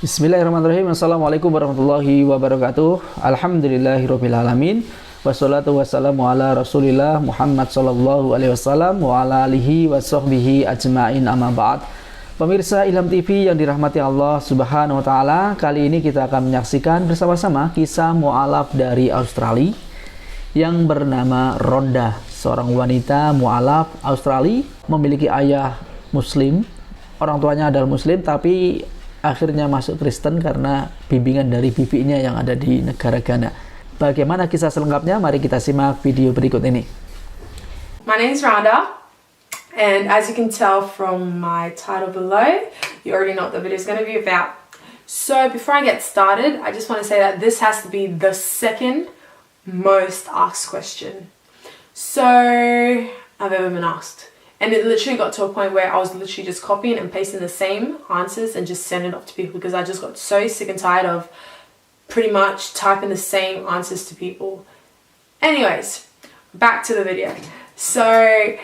Bismillahirrahmanirrahim. Assalamualaikum warahmatullahi wabarakatuh. Alhamdulillahirabbil alamin. Wassalatu wassalamu ala Rasulillah Muhammad sallallahu alaihi wasallam wa ala alihi washabbihi ajmain, amma ba'd. Pemirsa Ilham TV yang dirahmati Allah Subhanahu wa taala, kali ini kita akan menyaksikan bersama-sama kisah mu'alaf dari Australia yang bernama Rhonda. Seorang wanita mu'alaf Australia memiliki ayah muslim. Orang tuanya adalah muslim tapi akhirnya masuk Kristen karena bimbingan dari bibinya yang ada di negara Ghana. Bagaimana kisah selengkapnya? Mari kita simak video berikut ini. My name is Rhonda, and as you can tell from my title below, you already know what the video is going to be about. So before I get started, I just want to say that this has to be the second most asked question so I've ever been asked. And it literally got to a point where I was literally just copying and pasting the same answers and just sending it off to people because I just got so sick and tired of pretty much typing the same answers to people. Anyways, back to the video. So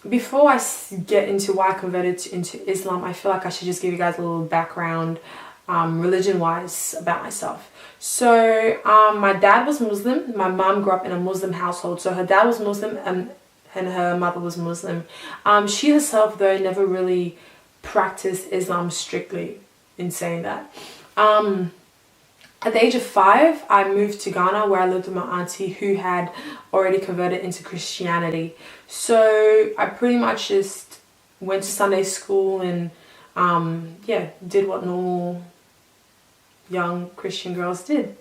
before I get into why I converted into Islam, I feel like I should just give you guys a little background religion-wise about myself. So my dad was Muslim. My mom grew up in a Muslim household. So her dad was Muslim and her mother was Muslim. She herself, though, never really practiced Islam strictly, in saying that. At the age of 5, I moved to Ghana where I lived with my auntie who had already converted into Christianity. So I pretty much just went to Sunday school and did what normal young Christian girls did.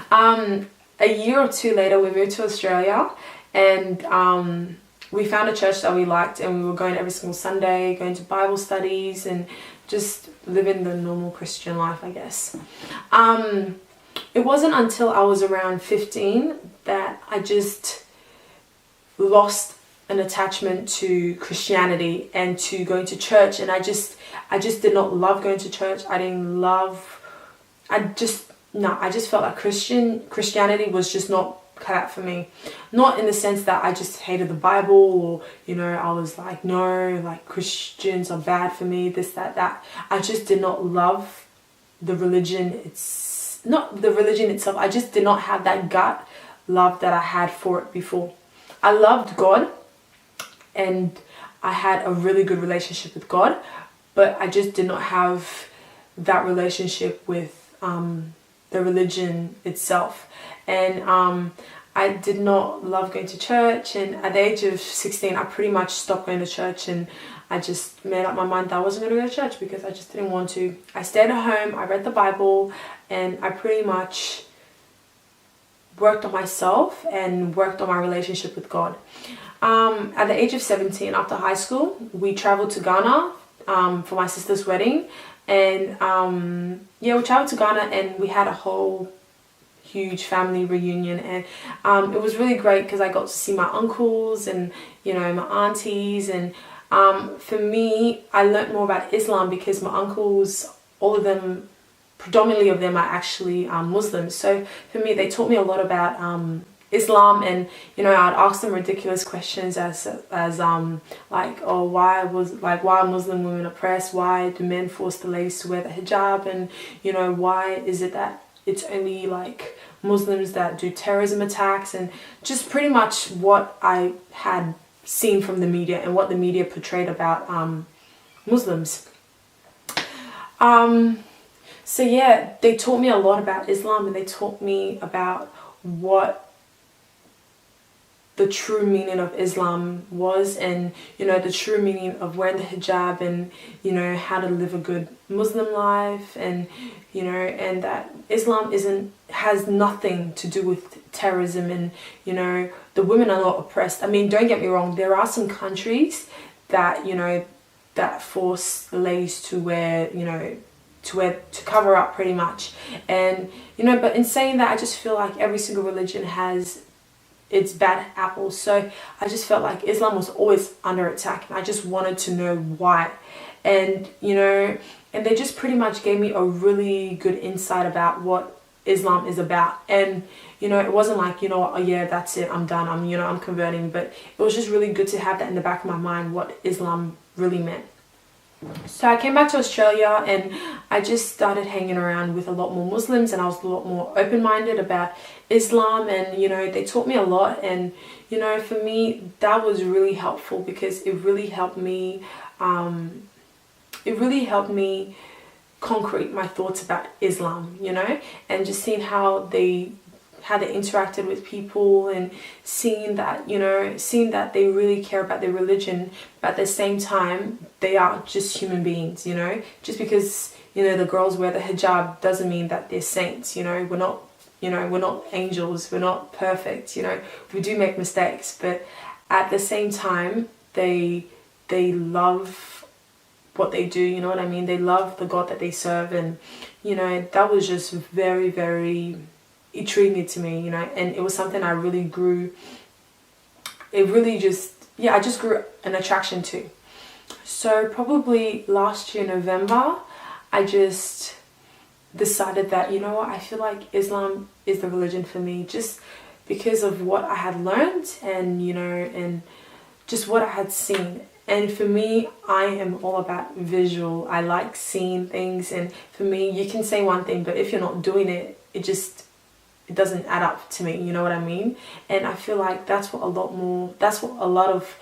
A year or two later, we moved to Australia. And we found a church that we liked, and we were going every single Sunday, going to Bible studies and just living the normal Christian life, I guess. It wasn't until I was around 15 that I just lost an attachment to Christianity and to going to church, and I just did not love going to church. I just felt like Christianity was just not cut out for me. Not in the sense that I just hated the Bible or, I was like, no, like Christians are bad for me, this, that. I just did not love the religion. It's not the religion itself. I just did not have that gut love that I had for it before. I loved God and I had a really good relationship with God, but I just did not have that relationship with the religion itself. And I did not love going to church, and at the age of 16 I pretty much stopped going to church, and I just made up my mind that I wasn't going to go to church because I just didn't want to. I stayed at home, I read the Bible, and I pretty much worked on myself and worked on my relationship with God. At the age of 17, after high school, we traveled to Ghana for my sister's wedding. And we traveled to Ghana and we had a whole huge family reunion, and it was really great because I got to see my uncles and my aunties, and for me I learnt more about Islam because my uncles, all of them, predominantly of them, are actually Muslims. So for me they taught me a lot about Islam, and I'd ask them ridiculous questions as like, oh, why are Muslim women oppressed? Why do men force the ladies to wear the hijab? And why is it that it's only like Muslims that do terrorism attacks? And just pretty much what I had seen from the media and what the media portrayed about Muslims. So yeah, they taught me a lot about Islam, and they taught me about what the true meaning of Islam was, and the true meaning of wearing the hijab, and how to live a good Muslim life, and and that Islam has nothing to do with terrorism, and the women are not oppressed. I mean, don't get me wrong, there are some countries that that force the ladies to wear to cover up pretty much, and but in saying that, I just feel like every single religion has its bad apples. So I just felt like Islam was always under attack, and I just wanted to know why. And and they just pretty much gave me a really good insight about what Islam is about. And it wasn't like, oh yeah, that's it, I'm done, I'm converting. But it was just really good to have that in the back of my mind, what Islam really meant. So I came back to Australia and I just started hanging around with a lot more Muslims, and I was a lot more open-minded about Islam, and they taught me a lot, and for me that was really helpful because it really helped me concrete my thoughts about Islam, and just seeing how they interacted with people, and seeing that they really care about their religion, but at the same time they are just human beings. Just because the girls wear the hijab doesn't mean that they're saints. We're not angels, we're not perfect. We do make mistakes, but at the same time they love what they do. You know what I mean? They love the God that they serve, and that was just very, very intriguing to me, and it was something I really grew. It really I just grew an attraction to. So probably last year November, I just decided that I feel like Islam is the religion for me, just because of what I had learned, and and just what I had seen. And for me, I am all about visual. I like seeing things, and for me, you can say one thing, but if you're not doing it, it doesn't add up to me. You know what I mean? And I feel like that's what a lot of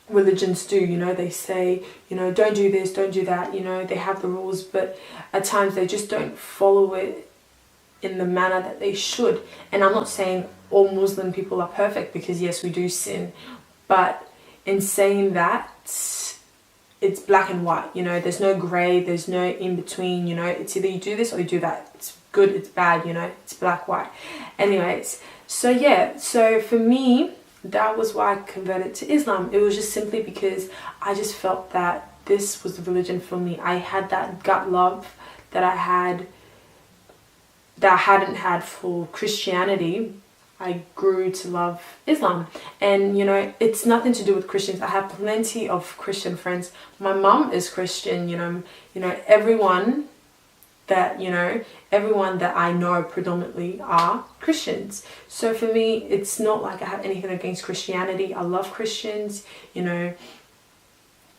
religions do. They say, don't do this, don't do that. They have the rules, but at times they just don't follow it in the manner that they should. And I'm not saying all Muslim people are perfect, because yes, we do sin, but in saying that, it's black and white. There's no grey, there's no in between. It's either you do this or you do that. It's good, it's bad. It's black, white. Anyways, so for me, that was why I converted to Islam. It was just simply because I just felt that this was the religion for me. I had that gut love that I hadn't had for Christianity. I grew to love Islam, and it's nothing to do with Christians. I have plenty of Christian friends. My mum is Christian. Everyone that I know predominantly are Christians. So for me, it's not like I have anything against Christianity. I love Christians. You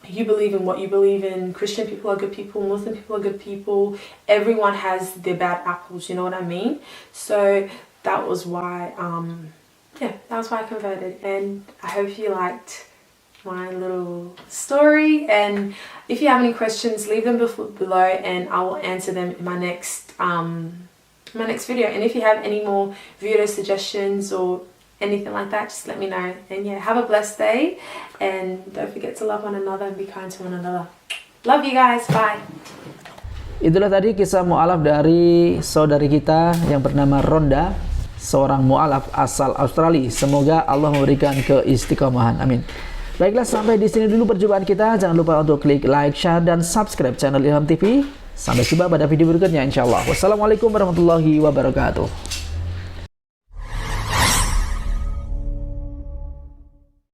believe in what you believe in. Christian people are good people, Muslim people are good people. Everyone has their bad apples, you know what I mean? So that was why I converted, and I hope you liked my little story. And if you have any questions, leave them below, and I will answer them in my next video. And if you have any more video suggestions or anything like that, just let me know. And have a blessed day, and don't forget to love one another and be kind to one another. Love you guys, bye. Itulah tadi kisah mu'alaf dari saudari kita yang bernama Ronda, seorang mu'alaf asal Australia. Semoga Allah memberikan keistiqomahan. Amin. Baiklah, sampai di sini dulu perjumpaan kita. Jangan lupa untuk klik like, share, dan subscribe channel Ilham TV. Sampai jumpa pada video berikutnya, insyaallah. Wassalamualaikum warahmatullahi wabarakatuh.